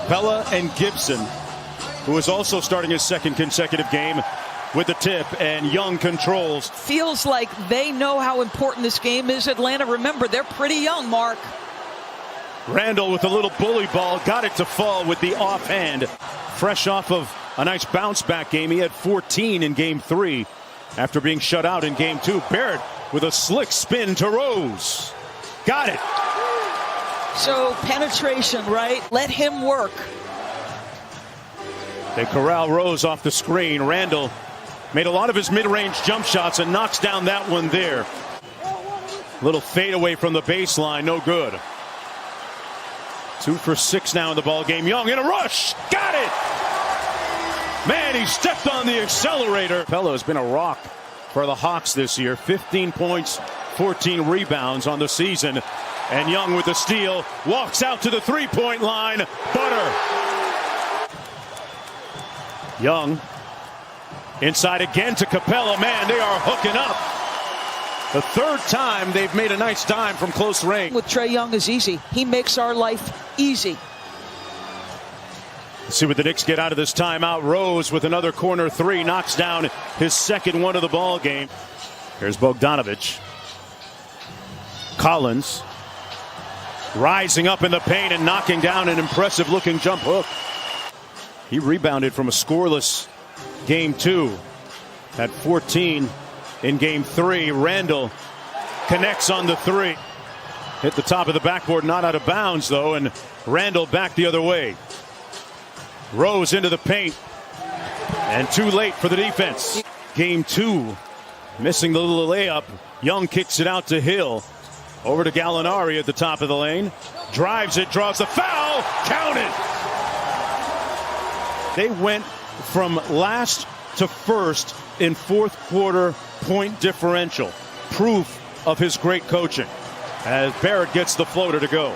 Capella and Gibson, who is also starting his second consecutive game, with the tip, and Young controls. Feels like they know how important this game is. Atlanta, remember, they're pretty young, Mark. Randall with a little bully ball, got it to fall with the offhand. Fresh off of a nice bounce back game. He had 14 in game 3 after being shut out in game 2. Barrett with a slick spin to Rose. Got it. So penetration, right? Let him work. They corral Rose off the screen. Randall made a lot of his mid-range jump shots and knocks down that one there. Little fadeaway from the baseline, no good. 2 for 6 now in the ball game. Young in a rush, got it. Man, he stepped on the accelerator. Capella has been a rock for the Hawks this year. 15 points, 14 rebounds on the season. And Young with the steal, walks out to the three-point line. Butter. Young inside again to Capella. Man, they are hooking up. The third time they've made a nice dime from close range. With Trae Young is easy. He makes our life easy. Let's see what the Knicks get out of this timeout. Rose with another corner three, knocks down his second one of the ball game. Here's Bogdanovich. Collins rising up in the paint and knocking down an impressive looking jump hook. He rebounded from a scoreless game 2. Had 14 in game 3. Randall connects on the 3. Hit the top of the backboard, not out of bounds though, and Randall back the other way. Rose into the paint, and too late for the defense. Game 2, missing the little layup. Young kicks it out to Hill. Over to Gallinari at the top of the lane. Drives it, draws the foul. Count it. They went from last to first in fourth quarter point differential. Proof of his great coaching. As Barrett gets the floater to go.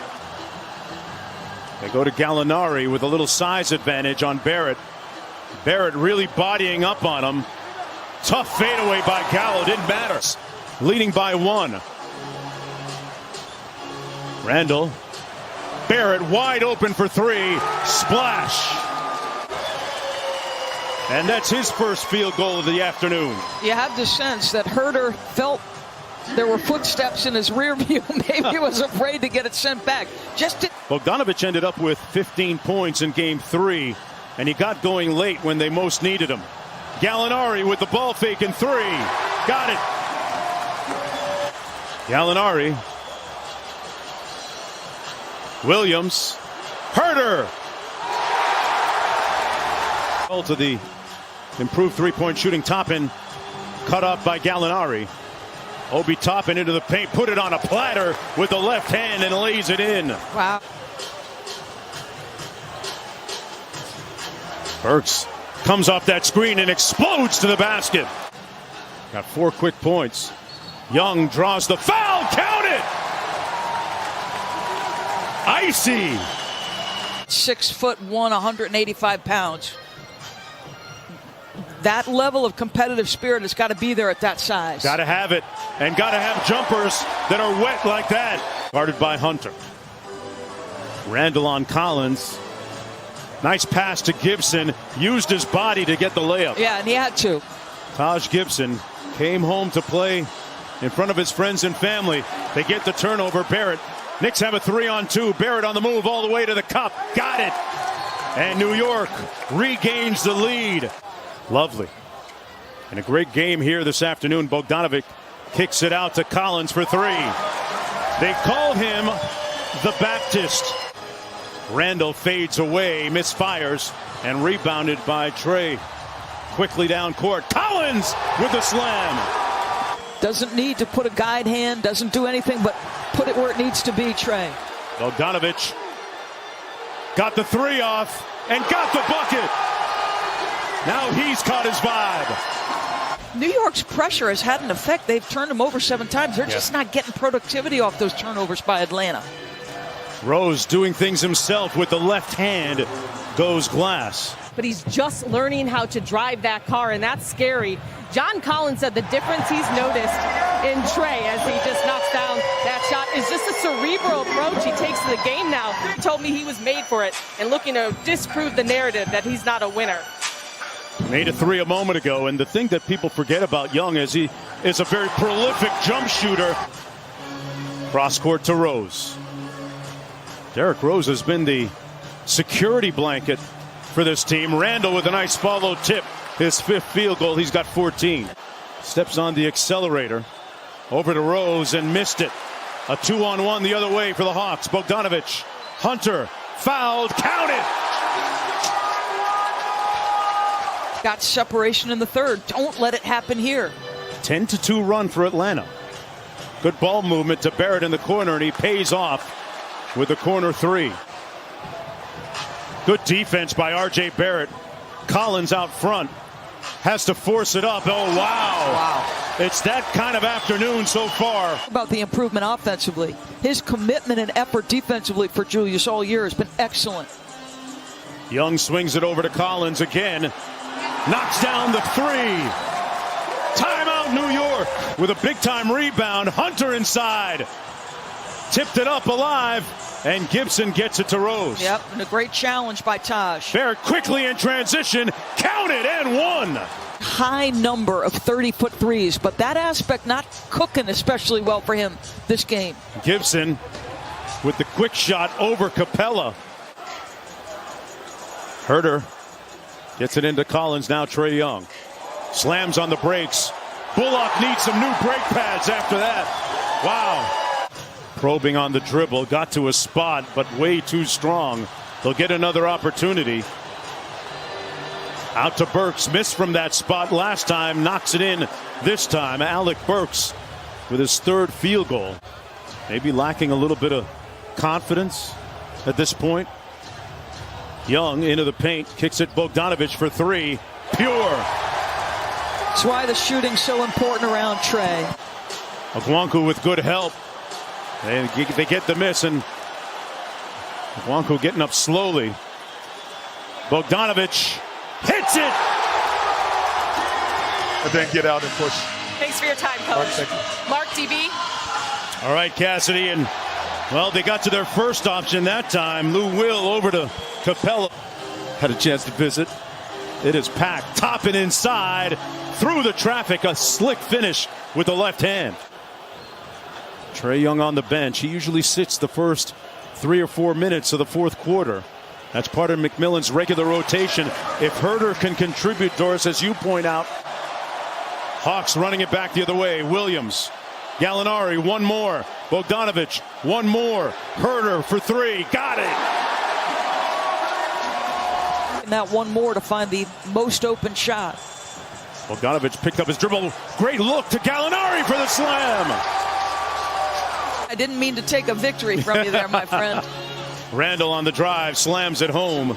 They go to Gallinari with a little size advantage on Barrett. Barrett really bodying up on him. Tough fadeaway by Gallo. Didn't matter. Leading by 1. Randall. Barrett wide open for 3. Splash. And that's his first field goal of the afternoon. You have the sense that Herter felt there were footsteps in his rear view. Maybe he was afraid to get it sent back. Bogdanovich ended up with 15 points in game 3, and he got going late when they most needed him. Gallinari with the ball fake and 3. Got it. Gallinari. Williams. Herter. To the improved three-point shooting. Toppin cut off by Gallinari. Obi Toppin into the paint, put it on a platter with the left hand and lays it in. Wow. Burks comes off that screen and explodes to the basket. Got 4 quick points. Young draws the foul. Count it. Icy. 6'1", 185 pounds. That level of competitive spirit has got to be there at that size. Got to have it, and got to have jumpers that are wet like that. Guarded by Hunter. Randall on Collins. Nice pass to Gibson. Used his body to get the layup. Yeah, and he had to. Taj Gibson came home to play in front of his friends and family. They get the turnover. Barrett. Knicks have a 3-on-2. Barrett on the move all the way to the cup. Got it. And New York regains the lead. Lovely. And a great game here this afternoon. Bogdanovic kicks it out to Collins for 3. They call him the Baptist. Randall fades away, misfires, and rebounded by Trae. Quickly down court. Collins with the slam. Doesn't need to put a guide hand, doesn't do anything but put it where it needs to be, Trae. Bogdanovic got the 3 off and got the bucket. Now he's caught his vibe. New York's pressure has had an effect. They've turned them over 7 times. They're just not getting productivity off those turnovers by Atlanta. Rose doing things himself with the left hand. Goes Glass. But he's just learning how to drive that car, and that's scary. John Collins said the difference he's noticed in Trae as he just knocks down that shot is just a cerebral approach he takes to the game now. He told me he was made for it and looking to disprove the narrative that he's not a winner. Made a three a moment ago, and the thing that people forget about Young is he is a very prolific jump shooter. Cross court to Rose. Derrick Rose has been the security blanket for this team. Randall with a nice follow tip. His fifth field goal. He's got 14. Steps on the accelerator. Over to Rose and missed it. A 2-on-1 the other way for the Hawks. Bogdanovich. Hunter. Fouled. Counted. Got separation in the third. Don't let it happen here. 10-2 run for Atlanta. Good ball movement to Barrett in the corner, and he pays off with the corner three. Good defense by R.J. Barrett. Collins out front. Has to force it up. Oh, wow. It's that kind of afternoon so far. About the improvement offensively. His commitment and effort defensively for Julius all year has been excellent. Young swings it over to Collins again. Knocks down the three. Timeout, New York. With a big-time rebound. Hunter inside. Tipped it up alive. And Gibson gets it to Rose. Yep, and a great challenge by Taj. Barrett quickly in transition. Counted and one. High number of 30-foot threes, but that aspect not cooking especially well for him this game. Gibson with the quick shot over Capella. Herter gets it into Collins. Now Trae Young slams on the brakes. Bullock needs some new brake pads after that. Wow. Probing on the dribble, got to a spot, but way too strong. They'll get another opportunity. Out to Burks, missed from that spot last time, knocks it in this time. Alec Burks with his third field goal. Maybe lacking a little bit of confidence at this point. Young into the paint, kicks it Bogdanovich for three. Pure. That's why the shooting's so important around Trae. Okongwu with good help. They get the miss, and Okongwu getting up slowly. Bogdanovich hits it. And then get out and push. Thanks for your time, Coach. Mark DB. All right, Cassidy, and well, they got to their first option that time. Lou Will over to Capella. Had a chance to visit. It is packed, top and inside, through the traffic. A slick finish with the left hand. Trae Young on the bench. He usually sits the first 3 or 4 minutes of the fourth quarter. That's part of McMillan's regular rotation. If Herter can contribute, Doris, as you point out. Hawks running it back the other way. Williams. Gallinari, one more. Bogdanovich, one more. Herter for three. Got it. And that one more to find the most open shot. Bogdanovich picked up his dribble. Great look to Gallinari for the slam. I didn't mean to take a victory from you there, my friend. Randall on the drive, slams it home.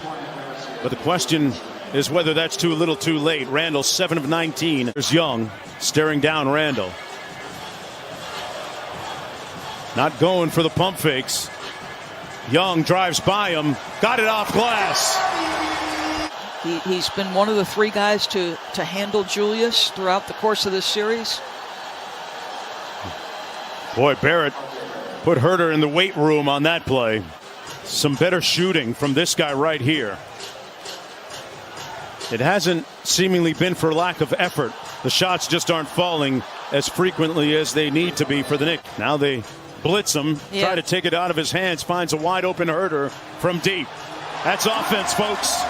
But the question is whether that's too little too late. Randall 7 of 19. There's Young staring down Randall. Not going for the pump fakes. Young drives by him. Got it off glass. He's been one of the three guys to handle Julius throughout the course of this series. Boy, Barrett put Herter in the weight room on that play. Some better shooting from this guy right here. It hasn't seemingly been for lack of effort. The shots just aren't falling as frequently as they need to be for the Knicks. Now they blitz him, try to take it out of his hands, finds a wide open Herter from deep. That's offense, folks.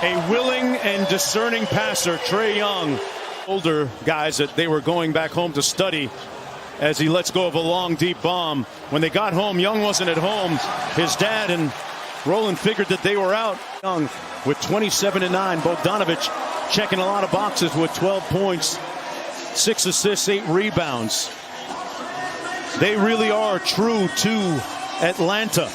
A willing and discerning passer, Trae Young. Older guys that they were going back home to study as he lets go of a long, deep bomb. When they got home, Young wasn't at home. His dad and Roland figured that they were out. Young with 27 and 9. Bogdanovich checking a lot of boxes with 12 points, 6 assists, 8 rebounds. They really are true to Atlanta.